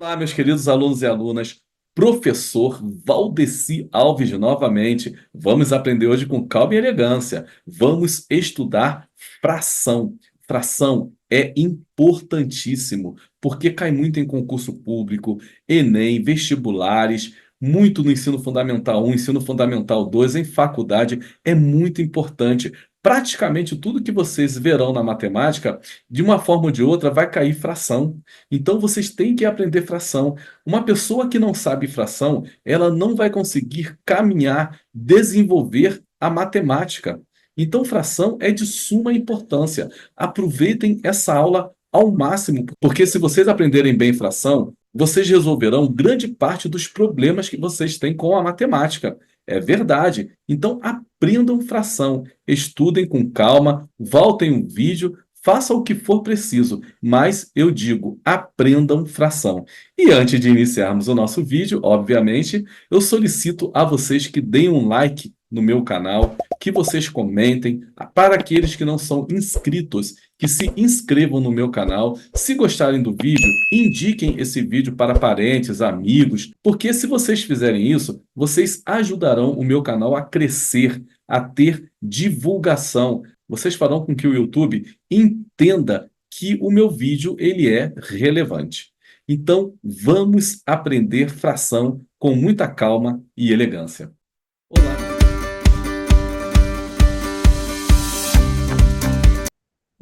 Olá, meus queridos alunos e alunas, professor Valdeci Alves novamente. Vamos aprender hoje com calma e elegância. Vamos estudar fração. Fração é importantíssimo, porque cai muito em concurso público, Enem, vestibulares, muito no ensino fundamental 1, ensino fundamental 2, em faculdade, é muito importante. Praticamente tudo que vocês verão na matemática, de uma forma ou de outra, vai cair fração. Então vocês têm que aprender fração. Uma pessoa que não sabe fração, ela não vai conseguir caminhar, desenvolver a matemática. Então fração é de suma importância. Aproveitem essa aula ao máximo, porque se vocês aprenderem bem fração, vocês resolverão grande parte dos problemas que vocês têm com a matemática. É verdade. Então aprendam fração, estudem com calma, voltem o vídeo, faça o que for preciso, mas eu digo, aprendam fração. E antes de iniciarmos o nosso vídeo, obviamente, eu solicito a vocês que deem um like no meu canal, que vocês comentem, para aqueles que não são inscritos, que se inscrevam no meu canal. Se gostarem do vídeo, indiquem esse vídeo para parentes, amigos, porque se vocês fizerem isso, vocês ajudarão o meu canal a crescer, a ter divulgação. Vocês farão com que o YouTube entenda que o meu vídeo ele é relevante. Então, vamos aprender fração com muita calma e elegância. Olá!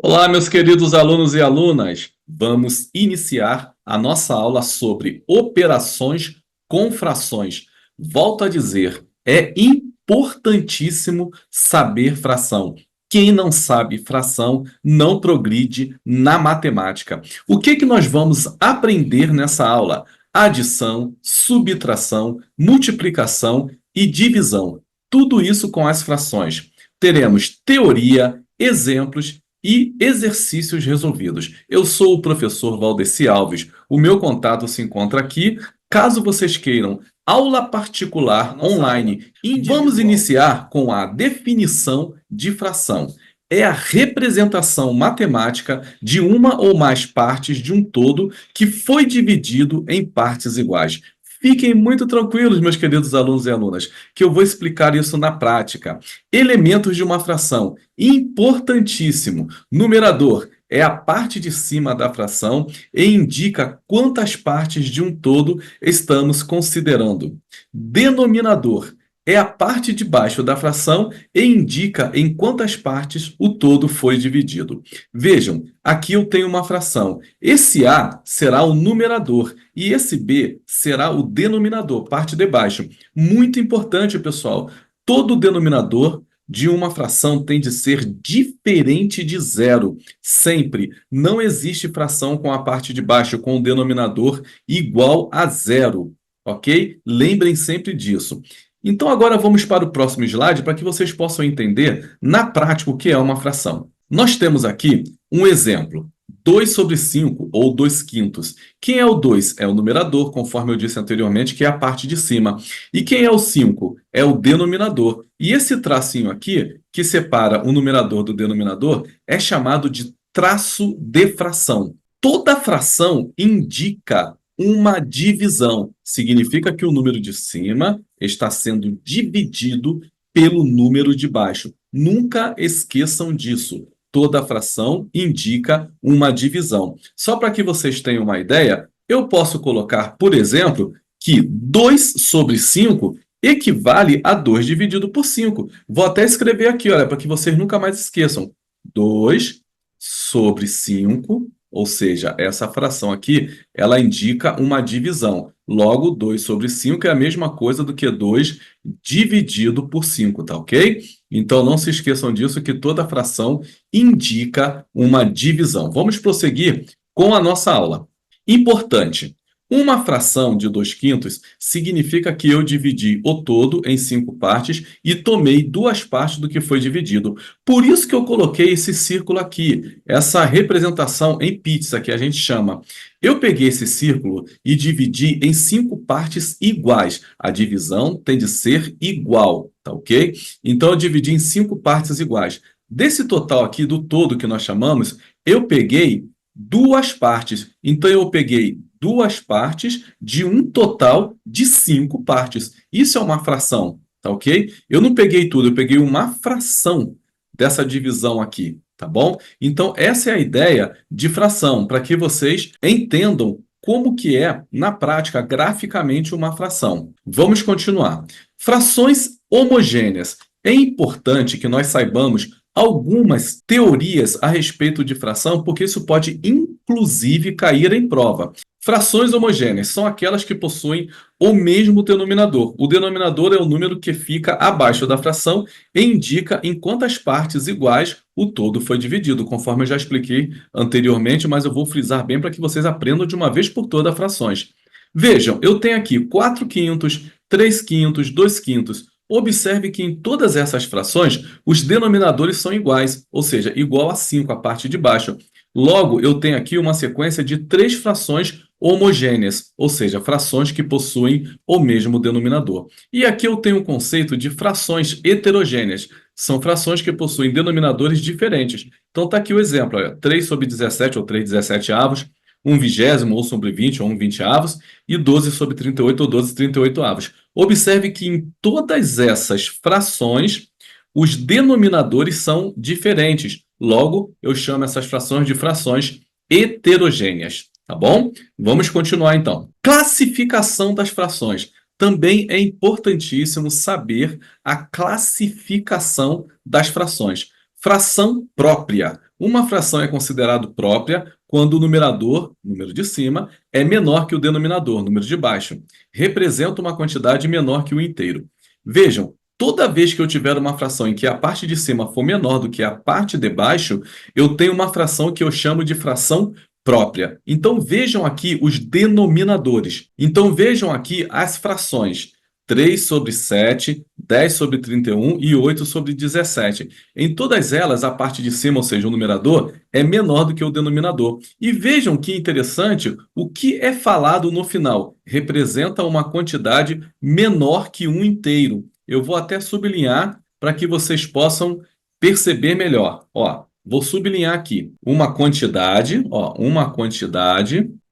Olá, meus queridos alunos e alunas! Vamos iniciar a nossa aula sobre operações com frações. Volto a dizer, é importantíssimo saber fração. Quem não sabe fração não progride na matemática. O que nós vamos aprender nessa aula? Adição, subtração, multiplicação e divisão. Tudo isso com as frações. Teremos teoria, exemplos e exercícios resolvidos. Eu sou o professor Valdeci Alves. O meu contato se encontra aqui. Caso vocês queiram aula particular online, vamos iniciar com a definição de fração. É a representação matemática de uma ou mais partes de um todo que foi dividido em partes iguais. Fiquem muito tranquilos, meus queridos alunos e alunas, que eu vou explicar isso na prática. Elementos de uma fração. Importantíssimo. Numerador é a parte de cima da fração e indica quantas partes de um todo estamos considerando. Denominador é a parte de baixo da fração e indica em quantas partes o todo foi dividido. Vejam, aqui eu tenho uma fração. Esse A será o numerador e esse B será o denominador, parte de baixo. Muito importante, pessoal. Todo denominador de uma fração tem de ser diferente de zero. Sempre. Não existe fração com a parte de baixo, com o denominador igual a zero. Ok? Lembrem sempre disso. Então, agora vamos para o próximo slide para que vocês possam entender na prática o que é uma fração. Nós temos aqui um exemplo. 2 sobre 5, ou 2 quintos. Quem é o 2? É o numerador, conforme eu disse anteriormente, que é a parte de cima. E quem é o 5? É o denominador. E esse tracinho aqui, que separa o numerador do denominador, é chamado de traço de fração. Toda fração indica uma divisão. Significa que o número de cima está sendo dividido pelo número de baixo. Nunca esqueçam disso. Toda fração indica uma divisão. Só para que vocês tenham uma ideia, eu posso colocar, por exemplo, que 2 sobre 5 equivale a 2 dividido por 5. Vou até escrever aqui, olha, para que vocês nunca mais esqueçam. 2 sobre 5, ou seja, essa fração aqui, ela indica uma divisão. Logo, 2 sobre 5 é a mesma coisa do que 2 dividido por 5, tá ok? Então, não se esqueçam disso, que toda fração indica uma divisão. Vamos prosseguir com a nossa aula. Importante. Uma fração de 2 quintos significa que eu dividi o todo em 5 partes e tomei 2 partes do que foi dividido. Por isso que eu coloquei esse círculo aqui, essa representação em pizza que a gente chama. Eu peguei esse círculo e dividi em 5 partes iguais. A divisão tem de ser igual, tá ok? Então, eu dividi em 5 partes iguais. Desse total aqui, do todo que nós chamamos, eu peguei 2 partes. Então, eu peguei duas partes de um total de 5 partes. Isso é uma fração, tá ok? Eu não peguei tudo, eu peguei uma fração dessa divisão aqui, tá bom? Então, essa é a ideia de fração, para que vocês entendam como que é, na prática, graficamente, uma fração. Vamos continuar. Frações homogêneas. É importante que nós saibamos algumas teorias a respeito de fração, porque isso pode, inclusive, cair em prova. Frações homogêneas são aquelas que possuem o mesmo denominador. O denominador é o número que fica abaixo da fração e indica em quantas partes iguais o todo foi dividido, conforme eu já expliquei anteriormente, mas eu vou frisar bem para que vocês aprendam de uma vez por todas frações. Vejam, eu tenho aqui 4 quintos, 3 quintos, 2 quintos. Observe que em todas essas frações, os denominadores são iguais, ou seja, igual a 5, a parte de baixo. Logo, eu tenho aqui uma sequência de 3 frações homogêneas, ou seja, frações que possuem o mesmo denominador. E aqui eu tenho o conceito de frações heterogêneas. São frações que possuem denominadores diferentes. Então está aqui o exemplo, olha, 3 sobre 17 ou 3/17avos, 1/20 ou sobre 20 ou 1/20avos e 12 sobre 38 ou 12/38avos. Observe que em todas essas frações, os denominadores são diferentes. Logo, eu chamo essas frações de frações heterogêneas, tá bom? Vamos continuar então. Classificação das frações. Também é importantíssimo saber a classificação das frações. Fração própria. Uma fração é considerada própria quando o numerador, número de cima, é menor que o denominador, número de baixo. Representa uma quantidade menor que o inteiro. Vejam, toda vez que eu tiver uma fração em que a parte de cima for menor do que a parte de baixo, eu tenho uma fração que eu chamo de fração própria. Então vejam aqui os denominadores. Então vejam aqui as frações. 3 sobre 7, 10 sobre 31 e 8 sobre 17. Em todas elas, a parte de cima, ou seja, o numerador, é menor do que o denominador. E vejam que interessante, o que é falado no final representa uma quantidade menor que um inteiro. Eu vou até sublinhar para que vocês possam perceber melhor. Ó, vou sublinhar aqui uma quantidade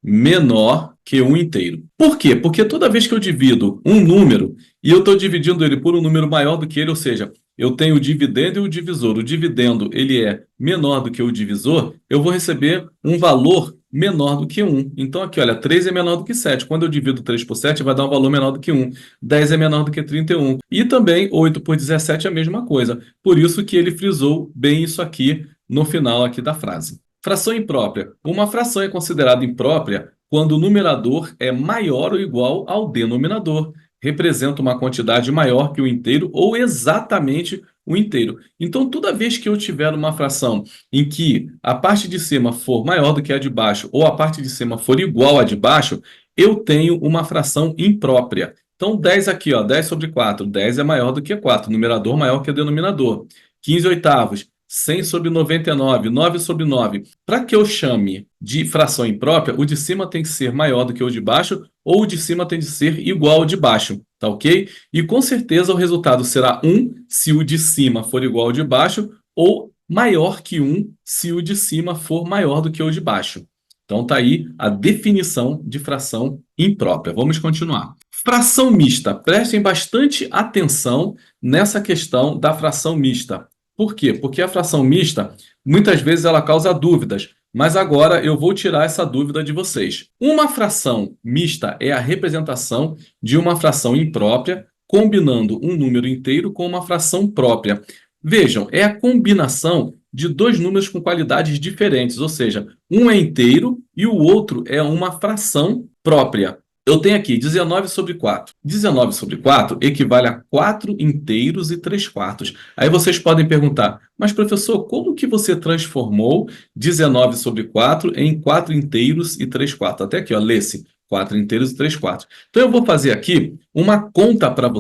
menor que um inteiro. Por quê? Porque toda vez que eu divido um número e eu estou dividindo ele por um número maior do que ele, ou seja, eu tenho o dividendo e o divisor. O dividendo ele é menor do que o divisor, eu vou receber um valor menor do que 1. Então aqui, olha, 3 é menor do que 7. Quando eu divido 3 por 7, vai dar um valor menor do que 1. 10 é menor do que 31. E também 8 por 17 é a mesma coisa. Por isso que ele frisou bem isso aqui no final aqui da frase. Fração imprópria. Uma fração é considerada imprópria quando o numerador é maior ou igual ao denominador. Representa uma quantidade maior que o inteiro ou exatamente o inteiro. Então, toda vez que eu tiver uma fração em que a parte de cima for maior do que a de baixo ou a parte de cima for igual à de baixo, eu tenho uma fração imprópria. Então, 10 aqui, ó, 10 sobre 4. 10 é maior do que 4, numerador maior que o denominador. 15 oitavos. 100 sobre 99, 9 sobre 9. Para que eu chame de fração imprópria, o de cima tem que ser maior do que o de baixo, ou o de cima tem de ser igual ao de baixo, tá ok? E com certeza o resultado será 1 se o de cima for igual ao de baixo, ou maior que 1 se o de cima for maior do que o de baixo. Então tá aí a definição de fração imprópria. Vamos continuar. Fração mista. Prestem bastante atenção nessa questão da fração mista. Por quê? Porque a fração mista, muitas vezes ela causa dúvidas, mas agora eu vou tirar essa dúvida de vocês. Uma fração mista é a representação de uma fração imprópria, combinando um número inteiro com uma fração própria. Vejam, é a combinação de dois números com qualidades diferentes, ou seja, um é inteiro e o outro é uma fração própria. Eu tenho aqui 19 sobre 4. 19 sobre 4 equivale a 4 inteiros e 3 quartos. Aí vocês podem perguntar, mas professor, como que você transformou 19 sobre 4 em 4 inteiros e 3 quartos? Até aqui, ó, lê-se 4 inteiros e 3 quartos. Então eu vou fazer aqui uma conta para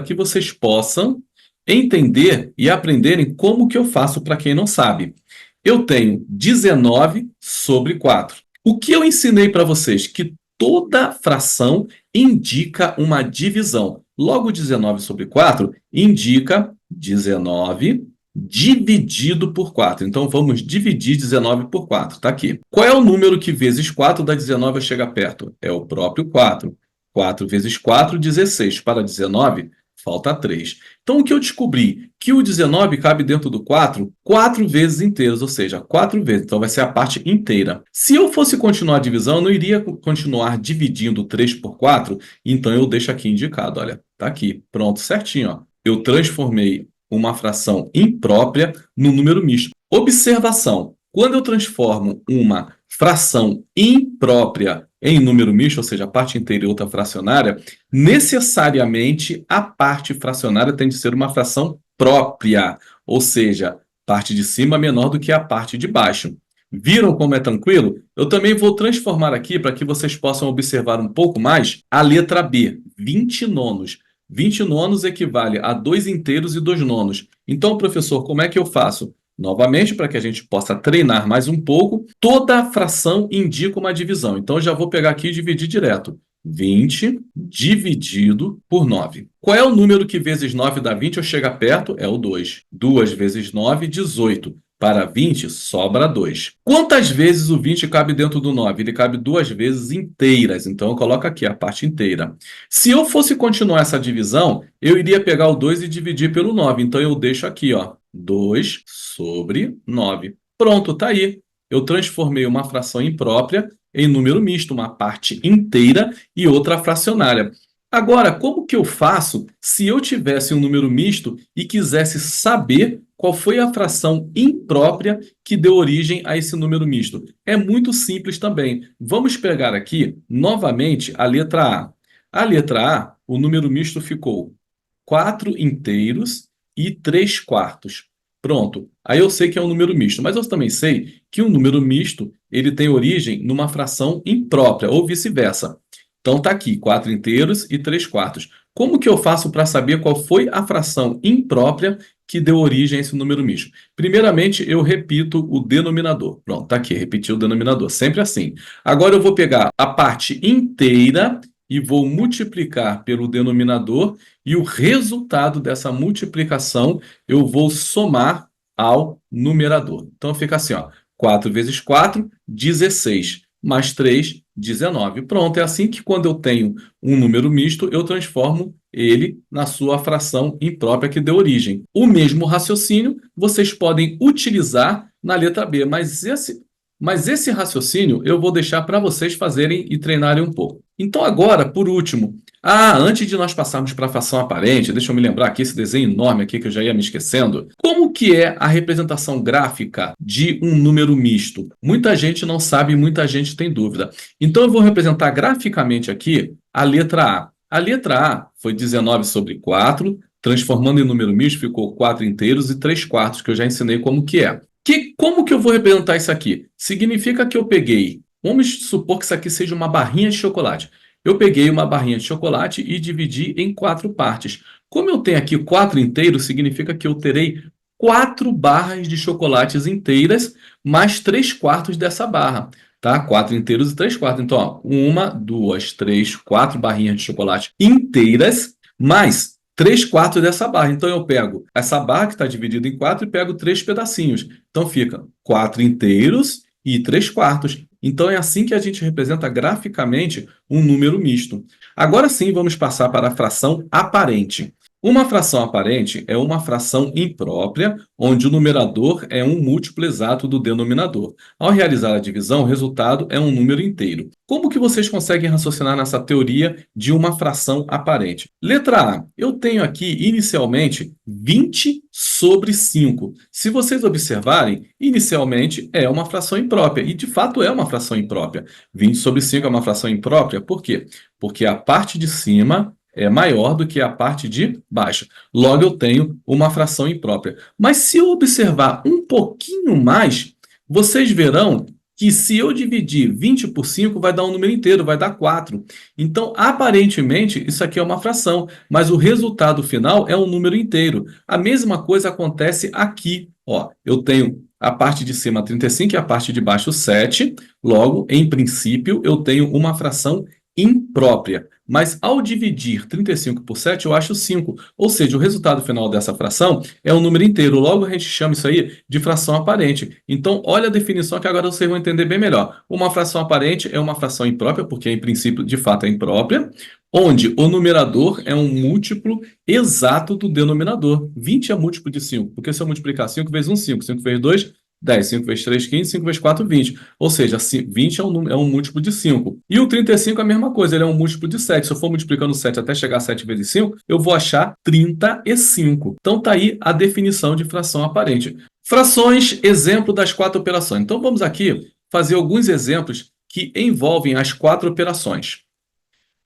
que vocês possam entender e aprenderem como que eu faço para quem não sabe. Eu tenho 19 sobre 4. O que eu ensinei para vocês? Que toda fração indica uma divisão. Logo, 19 sobre 4 indica 19 dividido por 4. Então, vamos dividir 19 por 4. Está aqui. Qual é o número que vezes 4 dá 19 chega perto? É o próprio 4. 4 vezes 4, 16. Para 19, falta 3. Então, o que eu descobri? Que o 19 cabe dentro do 4 4 vezes inteiras, ou seja, 4 vezes. Então, vai ser a parte inteira. Se eu fosse continuar a divisão, eu não iria continuar dividindo 3 por 4, então eu deixo aqui indicado. Olha, está aqui. Pronto, certinho. Ó. Eu transformei uma fração imprópria no número misto. Observação: quando eu transformo uma fração imprópria em número misto, ou seja, a parte inteira e outra fracionária, necessariamente a parte fracionária tem de ser uma fração própria, ou seja, parte de cima menor do que a parte de baixo. Viram como é tranquilo? Eu também vou transformar aqui, para que vocês possam observar um pouco mais, a letra B, 20 nonos. 20 nonos equivale a 2 inteiros e 2 nonos. Então, professor, como é que eu faço? Novamente, para que a gente possa treinar mais um pouco, toda fração indica uma divisão. Então, eu já vou pegar aqui e dividir direto. 20 dividido por 9. Qual é o número que vezes 9 dá 20 ou chega perto? É o 2. 2 vezes 9, 18. Para 20, sobra 2. Quantas vezes o 20 cabe dentro do 9? Ele cabe 2 vezes inteiras. Então, eu coloco aqui a parte inteira. Se eu fosse continuar essa divisão, eu iria pegar o 2 e dividir pelo 9. Então, eu deixo aqui, ó, 2 sobre 9. Pronto, tá aí. Eu transformei uma fração imprópria em número misto, uma parte inteira e outra fracionária. Agora, como que eu faço se eu tivesse um número misto e quisesse saber qual foi a fração imprópria que deu origem a esse número misto? É muito simples também. Vamos pegar aqui, novamente, a letra A. A letra A, o número misto ficou 4 inteiros e 3 quartos. Pronto. Aí eu sei que é um número misto, mas eu também sei que um número misto ele tem origem numa fração imprópria, ou vice-versa. Então está aqui, 4 inteiros e 3 quartos. Como que eu faço para saber qual foi a fração imprópria que deu origem a esse número misto? Primeiramente, eu repito o denominador. Pronto, está aqui, repeti o denominador, sempre assim. Agora eu vou pegar a parte inteira e vou multiplicar pelo denominador, e o resultado dessa multiplicação eu vou somar ao numerador. Então fica assim, ó, 4 vezes 4, 16, mais 3, 19. Pronto, é assim que quando eu tenho um número misto, eu transformo ele na sua fração imprópria que deu origem. O mesmo raciocínio vocês podem utilizar na letra B, mas esse raciocínio eu vou deixar para vocês fazerem e treinarem um pouco. Então agora, por último, antes de nós passarmos para a fração aparente, deixa eu me lembrar aqui esse desenho enorme aqui que eu já ia me esquecendo. Como que é a representação gráfica de um número misto? Muita gente não sabe, muita gente tem dúvida. Então eu vou representar graficamente aqui a letra A. A letra A foi 19 sobre 4, transformando em número misto ficou 4 inteiros e 3 quartos, que eu já ensinei como que é. Como que eu vou representar isso aqui? Significa que eu peguei, vamos supor que isso aqui seja uma barrinha de chocolate. Eu peguei uma barrinha de chocolate e dividi em 4 partes. Como eu tenho aqui 4 inteiros, significa que eu terei 4 barras de chocolates inteiras, mais 3 quartos dessa barra. Tá? 4 inteiros e 3 quartos. Então, ó, 1, 2, 3, 4 barrinhas de chocolate inteiras, mais 3 quartos dessa barra. Então, eu pego essa barra que está dividida em 4 e pego 3 pedacinhos. Então, fica 4 inteiros e 3 quartos. Então, é assim que a gente representa graficamente um número misto. Agora sim, vamos passar para a fração aparente. Uma fração aparente é uma fração imprópria, onde o numerador é um múltiplo exato do denominador. Ao realizar a divisão, o resultado é um número inteiro. Como que vocês conseguem raciocinar nessa teoria de uma fração aparente? Letra A. Eu tenho aqui, inicialmente, 20 sobre 5. Se vocês observarem, inicialmente é uma fração imprópria, e de fato é uma fração imprópria. 20 sobre 5 é uma fração imprópria, por quê? Porque a parte de cima é maior do que a parte de baixo. Logo, eu tenho uma fração imprópria. Mas se eu observar um pouquinho mais, vocês verão que se eu dividir 20 por 5, vai dar um número inteiro, vai dar 4. Então, aparentemente, isso aqui é uma fração, mas o resultado final é um número inteiro. A mesma coisa acontece aqui. Ó, eu tenho a parte de cima 35 e a parte de baixo 7. Logo, em princípio, eu tenho uma fração imprópria. Mas ao dividir 35 por 7, eu acho 5. Ou seja, o resultado final dessa fração é um número inteiro. Logo, a gente chama isso aí de fração aparente. Então, olha a definição que agora vocês vão entender bem melhor. Uma fração aparente é uma fração imprópria, porque, em princípio, de fato, é imprópria, onde o numerador é um múltiplo exato do denominador. 20 é múltiplo de 5, porque se eu multiplicar 5 vezes 1, 5. 5 vezes 2, 10. 5 vezes 3, 15. 5 vezes 4, 20. Ou seja, 20 é um múltiplo de 5. E o 35 é a mesma coisa, ele é um múltiplo de 7. Se eu for multiplicando 7 até chegar a 7 vezes 5, eu vou achar 35. Então tá aí a definição de fração aparente. Frações, exemplo das 4 operações. Então vamos aqui fazer alguns exemplos que envolvem as 4 operações.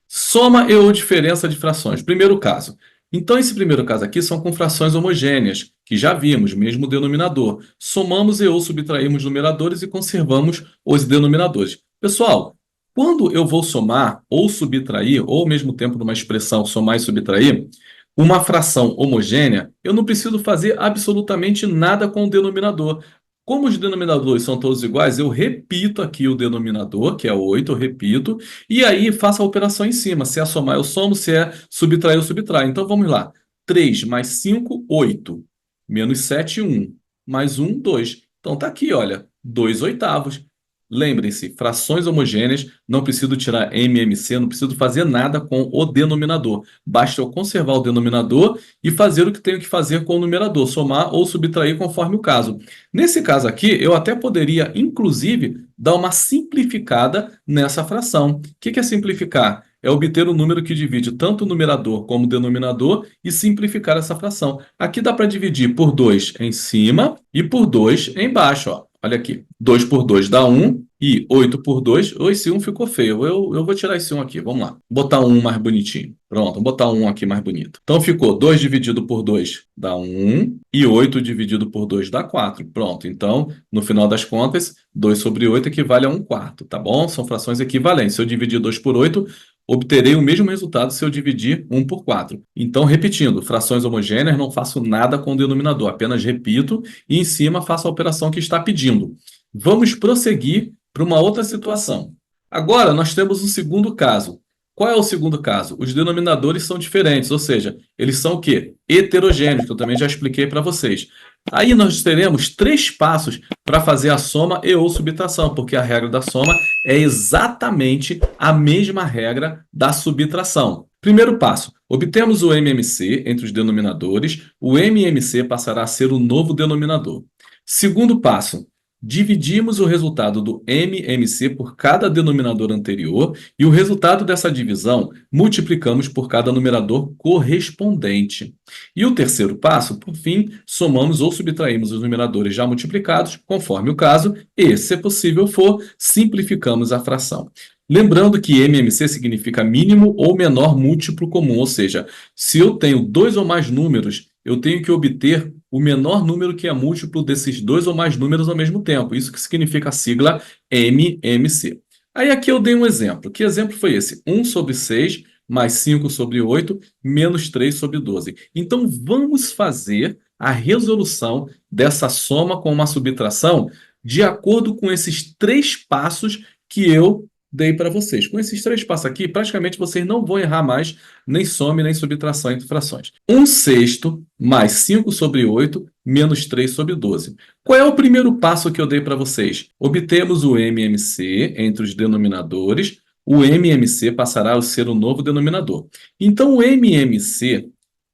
Soma e ou diferença de frações. Primeiro caso. Então, esse primeiro caso aqui são com frações homogêneas, que já vimos, mesmo denominador. Somamos e ou subtraímos numeradores e conservamos os denominadores. Pessoal, quando eu vou somar ou subtrair, ou ao mesmo tempo numa expressão somar e subtrair, uma fração homogênea, eu não preciso fazer absolutamente nada com o denominador. Como os denominadores são todos iguais, eu repito aqui o denominador, que é 8, eu repito, e aí faço a operação em cima. Se é somar, eu somo, se é subtrair, eu subtraio. Então vamos lá. 3 mais 5, 8. Menos 7, 1. Mais 1, 2. Então tá aqui, olha, 2 oitavos. Lembrem-se, frações homogêneas, não preciso tirar MMC, não preciso fazer nada com o denominador. Basta eu conservar o denominador e fazer o que tenho que fazer com o numerador, somar ou subtrair conforme o caso. Nesse caso aqui, eu até poderia, inclusive, dar uma simplificada nessa fração. O que é simplificar? É obter um número que divide tanto o numerador como o denominador e simplificar essa fração. Aqui dá para dividir por 2 em cima e por 2 embaixo, ó. Olha aqui, 2 por 2 dá 1 e 8 por 2, esse 1 ficou feio. Eu vou tirar esse 1 aqui, vamos lá. Botar um mais bonitinho. Pronto, vou botar um aqui mais bonito. Então ficou 2 dividido por 2 dá 1 e 8 dividido por 2 dá 4. Pronto, então, no final das contas, 2 sobre 8 equivale a 1 quarto, tá bom? São frações equivalentes. Se eu dividir 2 por 8, obterei o mesmo resultado se eu dividir 1 por 4. Então, repetindo, frações homogêneas, não faço nada com o denominador, apenas repito e em cima faço a operação que está pedindo. Vamos prosseguir para uma outra situação. Agora, nós temos um segundo caso. Qual é o segundo caso? Os denominadores são diferentes, ou seja, eles são o quê? Heterogêneos, que eu também já expliquei para vocês. Aí nós teremos 3 passos para fazer a soma e ou subtração, porque a regra da soma é exatamente a mesma regra da subtração. Primeiro passo, obtemos o MMC entre os denominadores, o MMC passará a ser o novo denominador. Segundo passo, dividimos o resultado do MMC por cada denominador anterior e o resultado dessa divisão multiplicamos por cada numerador correspondente. E o terceiro passo, por fim, somamos ou subtraímos os numeradores já multiplicados, conforme o caso, e, se possível for, simplificamos a fração. Lembrando que MMC significa mínimo ou menor múltiplo comum, ou seja, se eu tenho 2 ou mais números, eu tenho que obter o menor número que é múltiplo desses 2 ou mais números ao mesmo tempo. Isso que significa a sigla MMC. Aí aqui eu dei um exemplo. Que exemplo foi esse? 1 sobre 6 mais 5 sobre 8 menos 3 sobre 12. Então vamos fazer a resolução dessa soma com uma subtração de acordo com esses 3 passos que eu dei para vocês. Com esses 3 passos aqui, praticamente vocês não vão errar mais nem soma nem subtração entre frações. 1 sexto mais 5 sobre 8 menos 3 sobre 12. Qual é o primeiro passo que eu dei para vocês? Obtemos o MMC entre os denominadores, o MMC passará a ser o novo denominador. Então, o MMC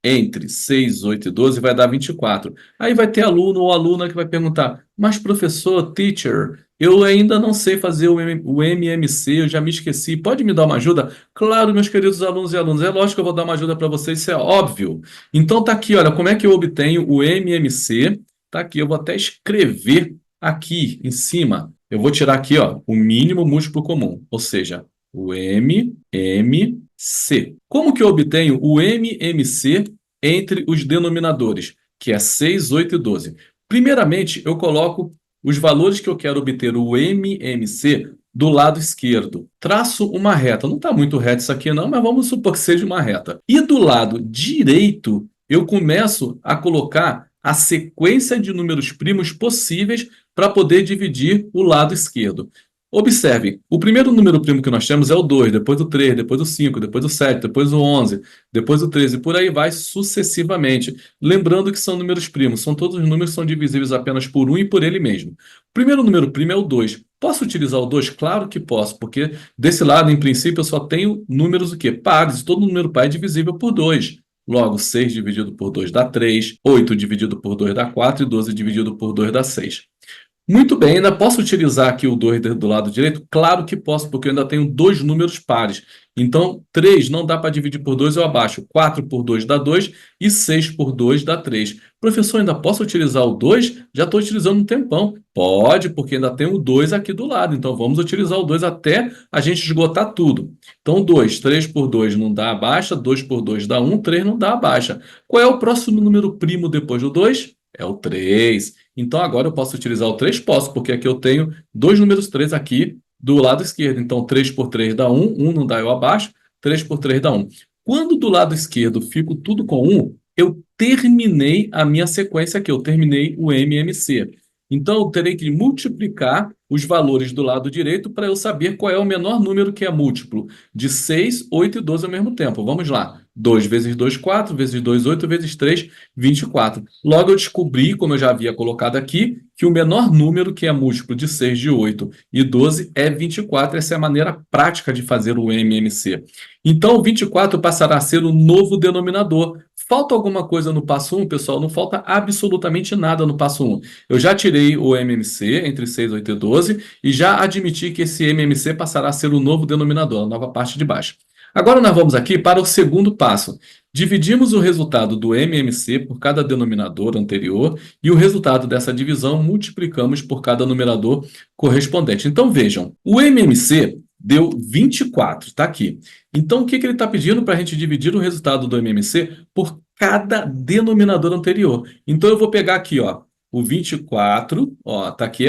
entre 6, 8 e 12 vai dar 24. Aí vai ter aluno ou aluna que vai perguntar, mas professor, teacher, eu ainda não sei fazer o MMC, eu já me esqueci. Pode me dar uma ajuda? Claro, meus queridos alunos e alunas. É lógico que eu vou dar uma ajuda para vocês, isso é óbvio. Então tá aqui, olha, como é que eu obtenho o MMC? Tá aqui, eu vou até escrever aqui em cima. Eu vou tirar aqui, ó, o mínimo múltiplo comum, ou seja, o MMC. Como que eu obtenho o MMC entre os denominadores, que é 6, 8 e 12? Primeiramente, eu coloco os valores que eu quero obter o MMC do lado esquerdo. Traço uma reta. Não está muito reto isso aqui não, mas vamos supor que seja uma reta. E do lado direito, eu começo a colocar a sequência de números primos possíveis para poder dividir o lado esquerdo. Observe, o primeiro número primo que nós temos é o 2, depois o 3, depois o 5, depois o 7, depois o 11, depois o 13, e por aí vai sucessivamente. Lembrando que são números primos, são todos os números que são divisíveis apenas por um e por ele mesmo. O primeiro número primo é o 2. Posso utilizar o 2? Claro que posso, porque desse lado, em princípio, eu só tenho números o quê? Pares, todo número par é divisível por 2. Logo, 6 dividido por 2 dá 3, 8 dividido por 2 dá 4 e 12 dividido por 2 dá 6. Muito bem, ainda posso utilizar aqui o 2 do lado direito? Claro que posso, porque eu ainda tenho dois números pares. Então, 3 não dá para dividir por 2, eu abaixo. 4 por 2 dá 2 e 6 por 2 dá 3. Professor, ainda posso utilizar o 2? Já estou utilizando um tempão. Pode, porque ainda tem o 2 aqui do lado. Então, vamos utilizar o 2 até a gente esgotar tudo. Então, 2, 3 por 2 não dá abaixa, 2 por 2 dá 1, 3 não dá abaixa. Qual é o próximo número primo depois do 2? É o 3. Então, agora eu posso utilizar o 3? Posso, porque aqui eu tenho dois números 3 aqui do lado esquerdo. Então, 3 por 3 dá 1, 1 não dá, eu abaixo, 3 por 3 dá 1. Quando do lado esquerdo fico tudo com 1, eu terminei a minha sequência aqui, eu terminei o MMC. Então, eu terei que multiplicar os valores do lado direito para eu saber qual é o menor número que é múltiplo de 6, 8 e 12 ao mesmo tempo. Vamos lá. 2 vezes 2, 4, vezes 2, 8, vezes 3, 24. Logo eu descobri, como eu já havia colocado aqui, que o menor número que é múltiplo de 6, de 8 e 12 é 24. Essa é a maneira prática de fazer o MMC. Então, o 24 passará a ser o novo denominador. Falta alguma coisa no passo 1, pessoal? Não falta absolutamente nada no passo 1. Eu já tirei o MMC entre 6, 8 e 12 e já admiti que esse MMC passará a ser o novo denominador, a nova parte de baixo. Agora nós vamos aqui para o segundo passo. Dividimos o resultado do MMC por cada denominador anterior e o resultado dessa divisão multiplicamos por cada numerador correspondente. Então vejam, o MMC deu 24, está aqui. Então o que ele está pedindo para a gente dividir o resultado do MMC por cada denominador anterior? Então eu vou pegar aqui, ó, o 24, ó, tá aqui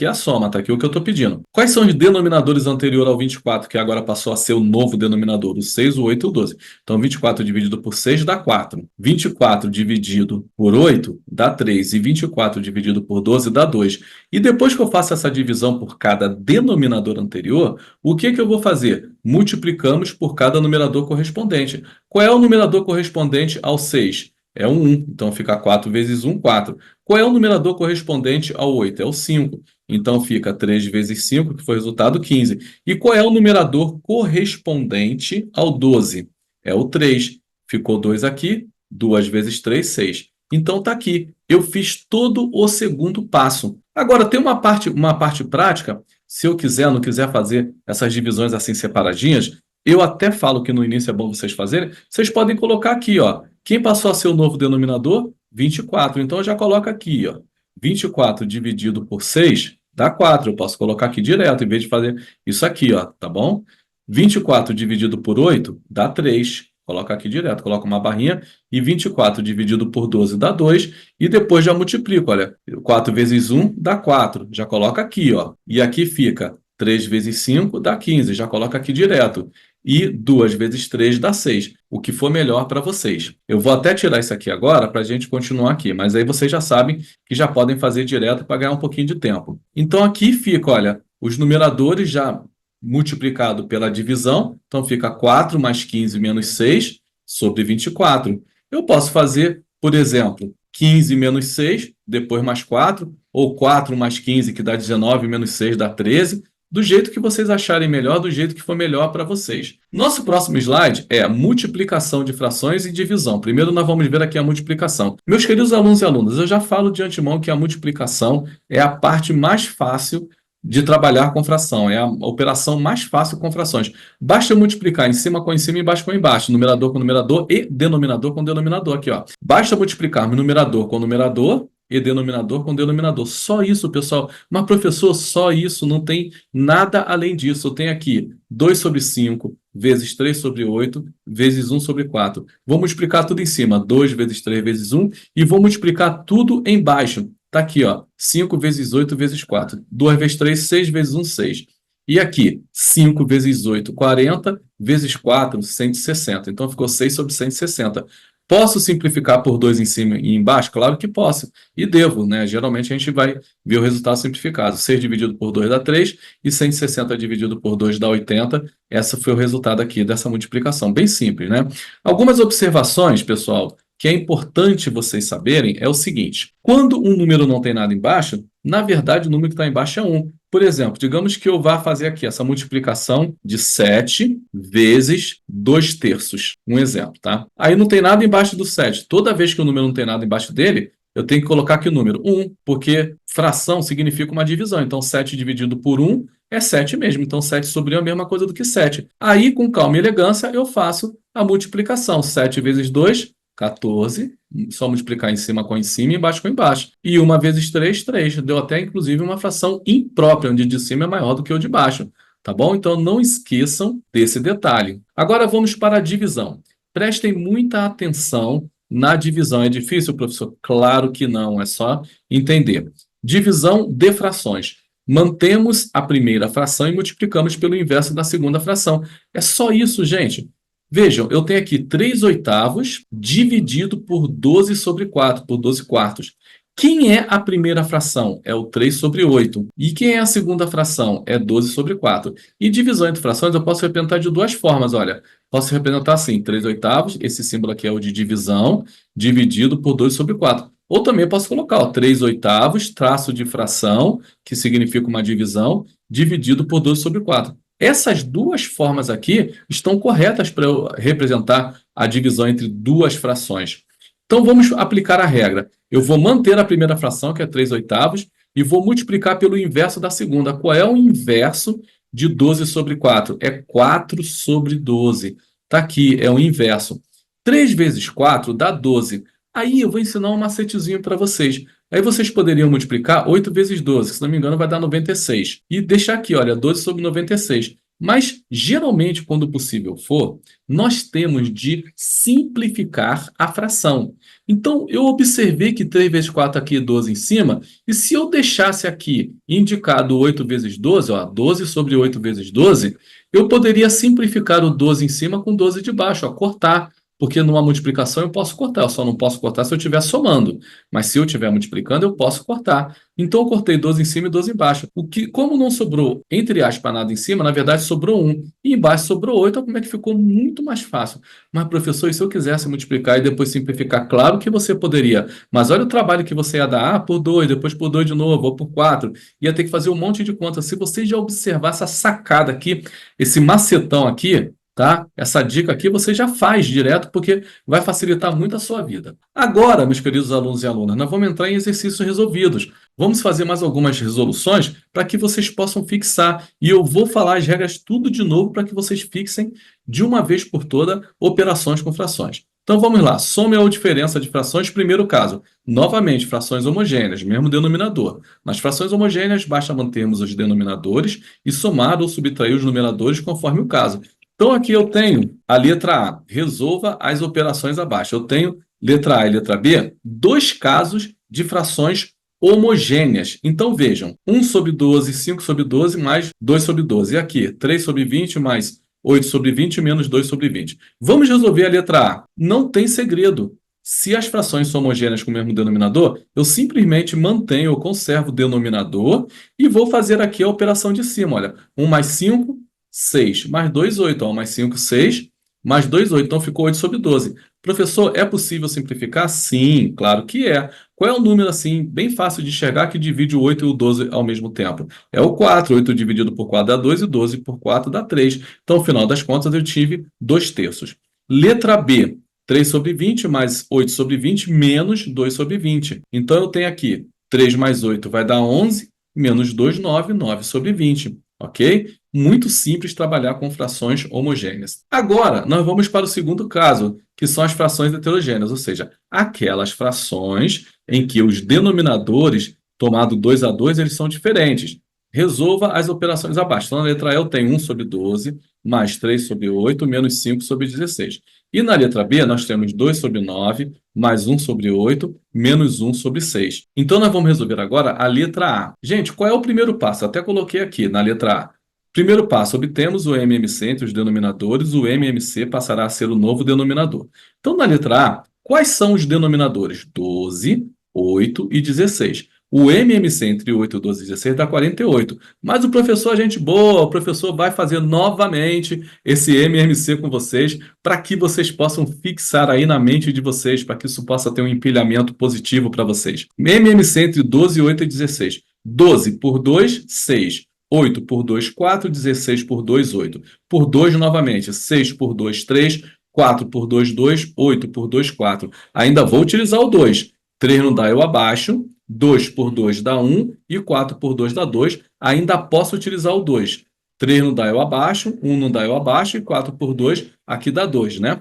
a soma, tá aqui o que eu estou pedindo. Quais são os denominadores anteriores ao 24, que agora passou a ser o novo denominador? O 6, o 8 e o 12. Então, 24 dividido por 6 dá 4. 24 dividido por 8 dá 3. E 24 dividido por 12 dá 2. E depois que eu faço essa divisão por cada denominador anterior, o que eu vou fazer? Multiplicamos por cada numerador correspondente. Qual é o numerador correspondente ao 6? É o 1. Então, fica 4 vezes 1, 4. Qual é o numerador correspondente ao 8? É o 5. Então, fica 3 vezes 5, que foi o resultado, 15. E qual é o numerador correspondente ao 12? É o 3. Ficou 2 aqui, 2 vezes 3, 6. Então, está aqui. Eu fiz todo o segundo passo. Agora, tem uma parte prática. Se eu quiser, não quiser fazer essas divisões assim separadinhas, eu até falo que no início é bom vocês fazerem. Vocês podem colocar aqui, ó. Quem passou a ser o novo denominador? 24. Então, eu já coloco aqui, ó. 24 dividido por 6 dá 4. Eu posso colocar aqui direto, em vez de fazer isso aqui, ó, tá bom? 24 dividido por 8 dá 3. Coloca aqui direto, coloca uma barrinha. E 24 dividido por 12 dá 2. E depois já multiplico, olha. 4 vezes 1 dá 4. Já coloca aqui, ó. E aqui fica 3 vezes 5 dá 15. Já coloca aqui direto. E 2 vezes 3 dá 6, o que for melhor para vocês. Eu vou até tirar isso aqui agora para a gente continuar aqui, mas aí vocês já sabem que já podem fazer direto para ganhar um pouquinho de tempo. Então aqui fica, olha, os numeradores já multiplicado pela divisão, então fica 4 mais 15 menos 6 sobre 24. Eu posso fazer, por exemplo, 15 menos 6, depois mais 4, ou 4 mais 15, que dá 19, menos 6 dá 13, do jeito que vocês acharem melhor, do jeito que for melhor para vocês. Nosso próximo slide é multiplicação de frações e divisão. Primeiro nós vamos ver aqui a multiplicação. Meus queridos alunos e alunas, eu já falo de antemão que a multiplicação é a parte mais fácil de trabalhar com fração, é a operação mais fácil com frações. Basta multiplicar em cima com em cima e embaixo com embaixo, numerador com numerador e denominador com denominador aqui, ó. Basta multiplicar numerador com numerador e denominador com denominador. Só isso, pessoal. Mas, professor, só isso, não tem nada além disso. Eu tenho aqui 2 sobre 5 vezes 3 sobre 8 vezes 1 sobre 4. Vou multiplicar tudo em cima, 2 vezes 3 vezes 1, e vou multiplicar tudo embaixo. Está aqui, ó, 5 vezes 8 vezes 4. 2 vezes 3, 6 vezes 1, 6. E aqui, 5 vezes 8, 40, vezes 4, 160. Então, ficou 6 sobre 160. Posso simplificar por 2 em cima e embaixo? Claro que posso. E devo, né? Geralmente a gente vai ver o resultado simplificado. 6 dividido por 2 dá 3 e 160 dividido por 2 dá 80. Esse foi o resultado aqui dessa multiplicação. Bem simples, né? Algumas observações, pessoal, que é importante vocês saberem é o seguinte. Quando um número não tem nada embaixo, na verdade o número que está embaixo é 1. Por exemplo, digamos que eu vá fazer aqui essa multiplicação de 7 vezes 2 terços. Um exemplo, tá? Aí não tem nada embaixo do 7. Toda vez que o número não tem nada embaixo dele, eu tenho que colocar aqui o número 1, porque fração significa uma divisão. Então, 7 dividido por 1 é 7 mesmo. Então, 7 sobre 1 é a mesma coisa do que 7. Aí, com calma e elegância, eu faço a multiplicação. 7 vezes 2, 14. Só multiplicar em cima com em cima e embaixo com embaixo. E 1 vezes 3, 3. Deu até, inclusive, uma fração imprópria, onde de cima é maior do que o de baixo. Tá bom? Então, não esqueçam desse detalhe. Agora, vamos para a divisão. Prestem muita atenção na divisão. É difícil, professor? Claro que não. É só entender. Divisão de frações. Mantemos a primeira fração e multiplicamos pelo inverso da segunda fração. É só isso, gente. Vejam, eu tenho aqui 3 oitavos dividido por 12 sobre 4, por 12 quartos. Quem é a primeira fração? É o 3 sobre 8. E quem é a segunda fração? É 12 sobre 4. E divisão entre frações eu posso representar de duas formas, olha. Posso representar assim, 3 oitavos, esse símbolo aqui é o de divisão, dividido por 2 sobre 4. Ou também posso colocar, ó, 3 oitavos, traço de fração, que significa uma divisão, dividido por 2 sobre 4. Essas duas formas aqui estão corretas para eu representar a divisão entre duas frações. Então, vamos aplicar a regra. Eu vou manter a primeira fração, que é 3 oitavos, e vou multiplicar pelo inverso da segunda. Qual é o inverso de 12 sobre 4? É 4 sobre 12. Está aqui, é o inverso. 3 vezes 4 dá 12. Aí eu vou ensinar um macetezinho para vocês. Aí vocês poderiam multiplicar 8 vezes 12, que se não me engano vai dar 96. E deixar aqui, olha, 12 sobre 96. Mas, geralmente, quando possível for, nós temos de simplificar a fração. Então, eu observei que 3 vezes 4 aqui é 12 em cima, e se eu deixasse aqui indicado 8 vezes 12, ó, 12 sobre 8 vezes 12, eu poderia simplificar o 12 em cima com 12 de baixo, ó, cortar. Porque numa multiplicação eu posso cortar, eu só não posso cortar se eu estiver somando. Mas se eu estiver multiplicando, eu posso cortar. Então eu cortei 12 em cima e 12 embaixo. Como não sobrou, entre aspas, nada em cima, na verdade sobrou 1. E embaixo sobrou 8, como é que ficou muito mais fácil. Mas, professor, e se eu quisesse multiplicar e depois simplificar? Claro que você poderia. Mas olha o trabalho que você ia dar. Ah, por 2, depois por 2 de novo, ou por 4. Ia ter que fazer um monte de contas. Se você já observar essa sacada aqui, esse macetão aqui, tá? Essa dica aqui você já faz direto, porque vai facilitar muito a sua vida. Agora, meus queridos alunos e alunas, nós vamos entrar em exercícios resolvidos. Vamos fazer mais algumas resoluções para que vocês possam fixar. E eu vou falar as regras tudo de novo para que vocês fixem de uma vez por toda operações com frações. Então vamos lá, some ou diferença de frações, primeiro caso. Novamente, frações homogêneas, mesmo denominador. Nas frações homogêneas, basta mantermos os denominadores e somar ou subtrair os numeradores conforme o caso. Então, aqui eu tenho a letra A, resolva as operações abaixo. Eu tenho letra A e letra B, dois casos de frações homogêneas. Então, vejam, 1 sobre 12, 5 sobre 12, mais 2 sobre 12. E aqui, 3 sobre 20, mais 8 sobre 20, menos 2 sobre 20. Vamos resolver a letra A. Não tem segredo. Se as frações são homogêneas com o mesmo denominador, eu simplesmente mantenho ou conservo o denominador e vou fazer aqui a operação de cima. Olha, 1 mais 5, 6, mais 2, 8. Ó, mais 5, 6, mais 2, 8. Então, ficou 8 sobre 12. Professor, é possível simplificar? Sim, claro que é. Qual é o número, assim, bem fácil de enxergar que divide o 8 e o 12 ao mesmo tempo? É o 4. 8 dividido por 4 dá 2 e 12 por 4 dá 3. Então, no final das contas, eu tive 2 terços. Letra B, 3 sobre 20 mais 8 sobre 20 menos 2 sobre 20. Então, eu tenho aqui 3 mais 8 vai dar 11, menos 2, 9, 9 sobre 20. Ok? Muito simples trabalhar com frações homogêneas. Agora, nós vamos para o segundo caso, que são as frações heterogêneas, ou seja, aquelas frações em que os denominadores, tomado 2 a 2, eles são diferentes. Resolva as operações abaixo. Então, na letra E eu tenho 1 sobre 12, mais 3 sobre 8, menos 5 sobre 16. E na letra B, nós temos 2 sobre 9, mais 1 sobre 8, menos 1 sobre 6. Então, nós vamos resolver agora a letra A. Gente, qual é o primeiro passo? Eu até coloquei aqui na letra A. Primeiro passo, obtemos o MMC entre os denominadores, o MMC passará a ser o novo denominador. Então, na letra A, Quais são os denominadores? 12, 8 e 16. O MMC entre 8, 12 e 16 dá 48. Mas o professor é gente boa, o professor vai fazer novamente esse MMC com vocês para que vocês possam fixar aí na mente de vocês, para que isso possa ter um empilhamento positivo para vocês. MMC entre 12, 8 e 16. 12 por 2, 6. 8 por 2, 4. 16 por 2, 8. Por 2 novamente. 6 por 2, 3. 4 por 2, 2. 8 por 2, 4. Ainda vou utilizar o 2. 3 não dá, eu abaixo. 2 por 2 dá 1 e 4 por 2 dá 2. Ainda posso utilizar o 2. 3 não dá, eu abaixo. 1 não dá, eu abaixo. E 4 por 2, aqui dá 2, né?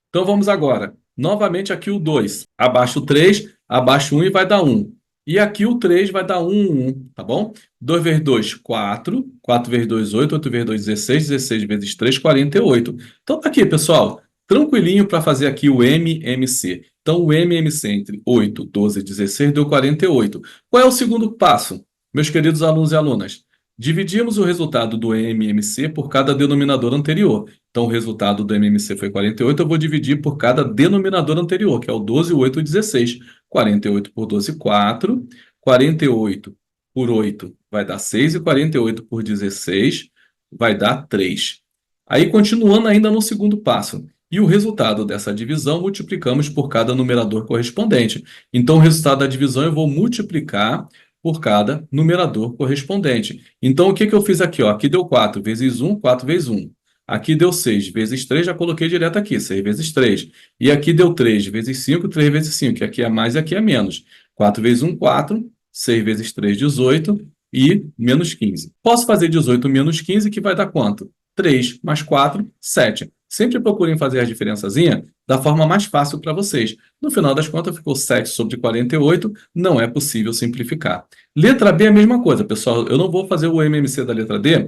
Então vamos agora. Novamente aqui o 2. Abaixo o 3, abaixo 1 e vai dar 1. E aqui o 3 vai dar 1, 1, tá bom? 2 vezes 2, 4. 4 vezes 2, 8. 8 vezes 2, 16. 16 vezes 3, 48. Então tá aqui, pessoal. Tranquilinho para fazer aqui o MMC. Então, o MMC entre 8, 12 e 16 deu 48. Qual é o segundo passo, meus queridos alunos e alunas? Dividimos o resultado do MMC por cada denominador anterior. Então, o resultado do MMC foi 48, eu vou dividir por cada denominador anterior, que é o 12, 8 e 16. 48 por 12, 4. 48 por 8 vai dar 6 e 48 por 16 vai dar 3. Aí, continuando ainda no segundo passo. E o resultado dessa divisão multiplicamos por cada numerador correspondente. Então, o resultado da divisão eu vou multiplicar por cada numerador correspondente. Então, o que eu fiz aqui? Ó? Aqui deu 4 vezes 1, 4 vezes 1. Aqui deu 6 vezes 3, já coloquei direto aqui, 6 vezes 3. E aqui deu 3 vezes 5, 3 vezes 5. Aqui é mais e aqui é menos. 4 vezes 1, 4. 6 vezes 3, 18. E menos 15. Posso fazer 18 menos 15, que vai dar quanto? 3 mais 4, 7. Sempre procurem fazer a diferençazinha da forma mais fácil para vocês. No final das contas, ficou 7 sobre 48, não é possível simplificar. Letra B é a mesma coisa, pessoal. Eu não vou fazer o MMC da letra D,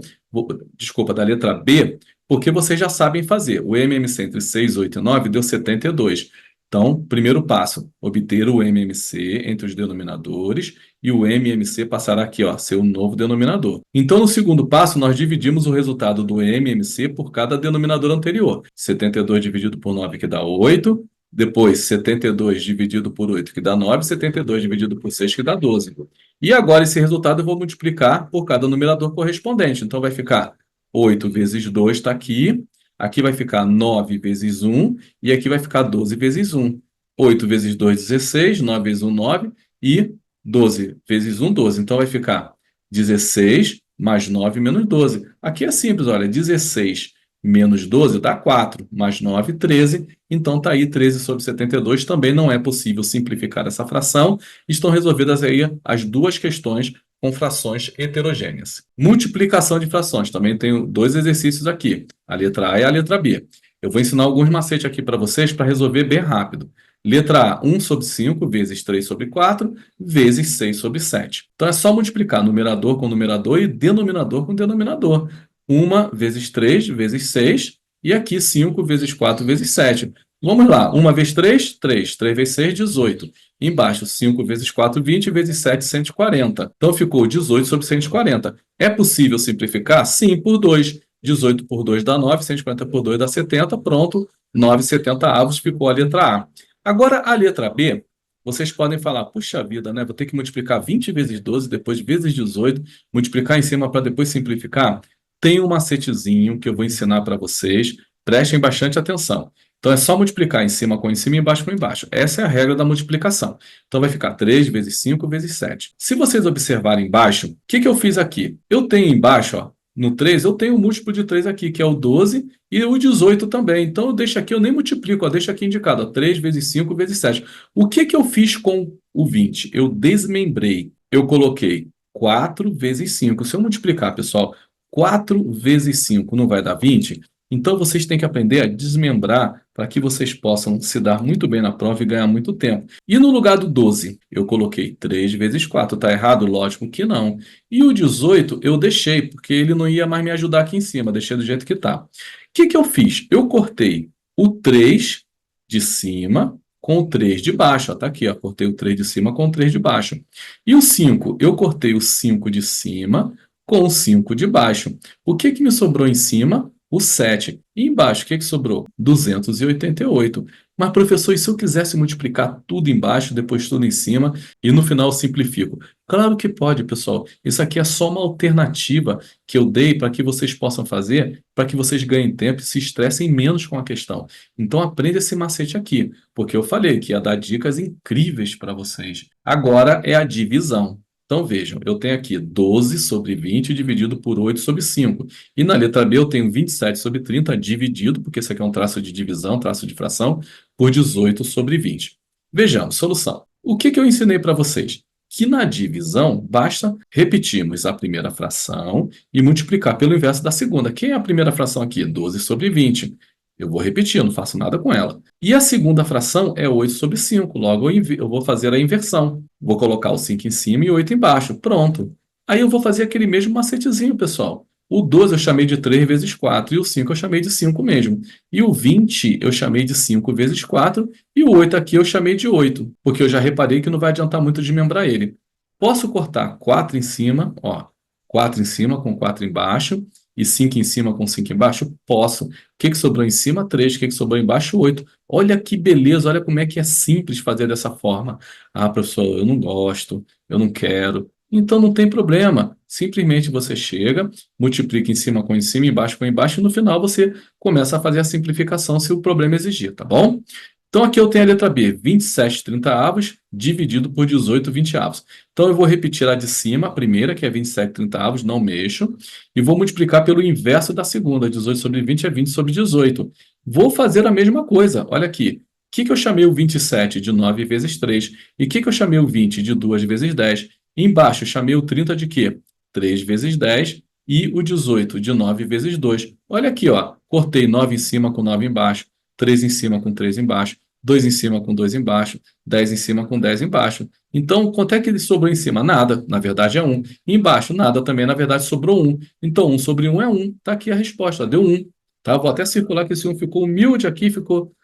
desculpa, da letra B, porque vocês já sabem fazer. O MMC entre 6, 8 e 9 deu 72. Então, primeiro passo, obter o MMC entre os denominadores e o MMC passará aqui, ó, ser o novo denominador. Então, no segundo passo, nós dividimos o resultado do MMC por cada denominador anterior. 72 dividido por 9, que dá 8. Depois, 72 dividido por 8, que dá 9. 72 dividido por 6, que dá 12. E agora, esse resultado eu vou multiplicar por cada numerador correspondente. Então, vai ficar 8 vezes 2, está aqui. Aqui vai ficar 9 vezes 1, e aqui vai ficar 12 vezes 1. 8 vezes 2, 16, 9 vezes 1, 9, e 12 vezes 1, 12. Então vai ficar 16 mais 9 menos 12. Aqui é simples, olha, 16 menos 12 dá 4, mais 9, 13. Então está aí 13 sobre 72. Também não é possível simplificar essa fração. Estão resolvidas aí as duas questões com frações heterogêneas. Multiplicação de frações. Também tenho dois exercícios aqui, a letra A e a letra B. Eu vou ensinar alguns macetes aqui para vocês para resolver bem rápido. Letra A, 1 sobre 5 vezes 3 sobre 4 vezes 6 sobre 7. Então é só multiplicar numerador com numerador e denominador com denominador. 1 vezes 3 vezes 6 e aqui 5 vezes 4 vezes 7. Vamos lá, 1 vezes 3, 3. 3 vezes 6, 18. Embaixo, 5 vezes 4, 20, vezes 7, 140. Então, ficou 18 sobre 140. É possível simplificar? Sim, por 2. 18 por 2 dá 9, 140 por 2 dá 70. Pronto, 9,70 avos ficou a letra A. Agora, a letra B, vocês podem falar, puxa vida, né? Vou ter que multiplicar 20 vezes 12, depois vezes 18, multiplicar em cima para depois simplificar. Tem um macetezinho que eu vou ensinar para vocês. Prestem bastante atenção. Então, é só multiplicar em cima com em cima e embaixo com embaixo. Essa é a regra da multiplicação. Então, vai ficar 3 vezes 5 vezes 7. Se vocês observarem embaixo, o que eu fiz aqui? Eu tenho embaixo, ó, no 3, eu tenho um múltiplo de 3 aqui, que é o 12, e o 18 também. Então, eu deixo aqui, eu nem multiplico, ó, deixo aqui indicado, ó, 3 vezes 5 vezes 7. O que eu fiz com o 20? Eu desmembrei. Eu coloquei 4 vezes 5. Se eu multiplicar, pessoal, 4 vezes 5 não vai dar 20? Então, vocês têm que aprender a desmembrar para que vocês possam se dar muito bem na prova e ganhar muito tempo. E no lugar do 12, eu coloquei 3 vezes 4. Está errado? Lógico que não. E o 18 eu deixei, porque ele não ia mais me ajudar aqui em cima. Deixei do jeito que está. O que eu fiz? Eu cortei o 3 de cima com o 3 de baixo. Está aqui, ó, cortei o 3 de cima com o 3 de baixo. E o 5, eu cortei o 5 de cima com o 5 de baixo. O que me sobrou em cima? o 7. E embaixo, o que sobrou? 288. Mas, professor, e se eu quisesse multiplicar tudo embaixo, depois tudo em cima, e no final eu simplifico? Claro que pode, pessoal. Isso aqui é só uma alternativa que eu dei para que vocês possam fazer, para que vocês ganhem tempo e se estressem menos com a questão. Então, aprenda esse macete aqui, porque eu falei que ia dar dicas incríveis para vocês. Agora é a divisão. Então, vejam, eu tenho aqui 12 sobre 20 dividido por 8 sobre 5. E na letra B eu tenho 27 sobre 30 dividido, porque isso aqui é um traço de divisão, traço de fração, por 18 sobre 20. Vejamos, solução. O que eu ensinei para vocês? Que na divisão basta repetirmos a primeira fração e multiplicar pelo inverso da segunda. Quem é a primeira fração aqui? 12 sobre 20. Eu vou repetir, eu não faço nada com ela. E a segunda fração é 8 sobre 5. Logo, eu vou fazer a inversão. Vou colocar o 5 em cima e 8 embaixo. Pronto. Aí eu vou fazer aquele mesmo macetezinho, pessoal. O 12 eu chamei de 3 vezes 4 e o 5 eu chamei de 5 mesmo. E o 20 eu chamei de 5 vezes 4 e o 8 aqui eu chamei de 8, porque eu já reparei que não vai adiantar muito desmembrar ele. Posso cortar 4 em cima, ó, 4 em cima com 4 embaixo e 5 em cima com 5 embaixo? Posso. O que sobrou em cima? 3. O que sobrou embaixo? 8. Olha que beleza, olha como é que é simples fazer dessa forma. Ah, professor, eu não gosto, eu não quero. Então não tem problema. Simplesmente você chega, multiplica em cima, embaixo com embaixo, e no final você começa a fazer a simplificação se o problema exigir, tá bom? Então aqui eu tenho a letra B, 27/30 dividido por 18/20. Então eu vou repetir a de cima, a primeira, que é 27/30, não mexo, e vou multiplicar pelo inverso da segunda, 18 sobre 20 é 20 sobre 18. Vou fazer a mesma coisa, olha aqui. O que eu chamei o 27 de 9 vezes 3? E o que eu chamei o 20 de 2 vezes 10? Embaixo, eu chamei o 30 de quê? 3 vezes 10 e o 18 de 9 vezes 2. Olha aqui, ó, cortei 9 em cima com 9 embaixo, 3 em cima com 3 embaixo, 2 em cima com 2 embaixo, 10 em cima com 10 embaixo. Então, quanto é que ele sobrou em cima? Nada, na verdade é 1. E embaixo, nada também, na verdade sobrou 1. Então, 1 sobre 1 é 1. Está aqui a resposta, deu 1. Tá? Vou até circular que esse 1 ficou humilde aqui, ficou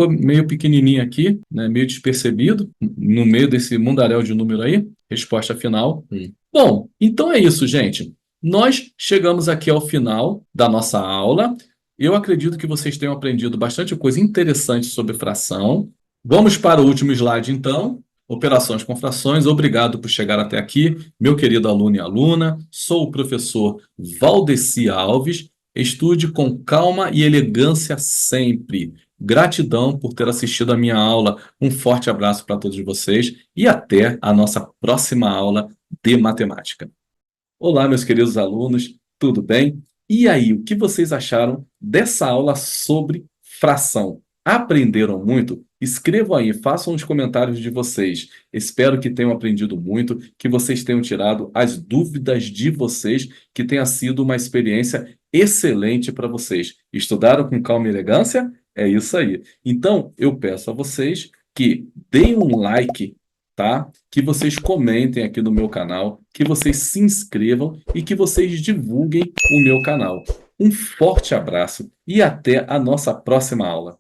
meio pequenininho aqui, né? Meio despercebido, no meio desse mundaréu de número aí. Resposta final, 1. Bom, então é isso, gente. Nós chegamos aqui ao final da nossa aula. Eu acredito que vocês tenham aprendido bastante coisa interessante sobre fração. Vamos para o último slide, então. Operações com frações. Obrigado por chegar até aqui, meu querido aluno e aluna. Sou o professor Valdeci Alves. Estude com calma e elegância sempre. Gratidão por ter assistido a minha aula. Um forte abraço para todos vocês e até a nossa próxima aula de matemática. Olá, meus queridos alunos, tudo bem? E aí, o que vocês acharam dessa aula sobre fração? Aprenderam muito? Escrevam aí, façam os comentários de vocês. Espero que tenham aprendido muito, que vocês tenham tirado as dúvidas de vocês, que tenha sido uma experiência excelente para vocês. Estudaram com calma e elegância? É isso aí. Então, eu peço a vocês que deem um like, tá? Que vocês comentem aqui no meu canal, que vocês se inscrevam e que vocês divulguem o meu canal. Um forte abraço e até a nossa próxima aula.